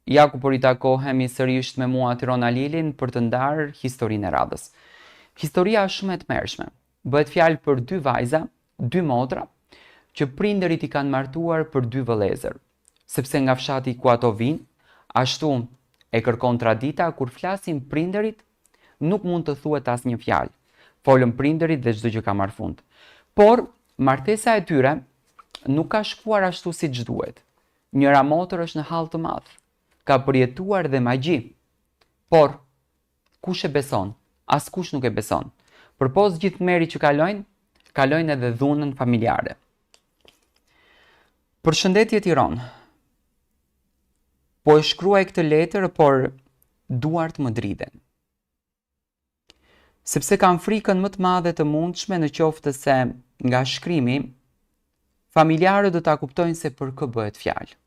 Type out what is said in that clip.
Ja ku po ritakohemi sërish me mua Tirona Lilin për të ndarë historinë e radhës. Historia është shumë e tmerrshme. Bëhet fjalë për dy vajza, dy motra, që prindërit i kanë martuar për dy vëllezër, sepse nga fshati ku ato vinë, ashtu e kërkon tradita kur flasin prindërit, nuk mund të thuhet asnjë fjalë. Folën prindërit dhe çdo gjë ka marrë fund. Por martesa e tyre nuk ka shkuar ashtu siç duhet. Njëra motër është në hall të madh. Ka përjetuar dhe magji. Por kush e beson? Askush nuk e beson. Përpos gjithë tmerrit që kalojnë edhe dhunën familjare. Përshëndetje Tiranë. Po e shkruaj këtë letër, por duart më driten. Sepse kam frikën më të madhe të mundshme në qoftë se nga shkrimi, familjarët do ta kuptojnë se për kë bëhet fjalë.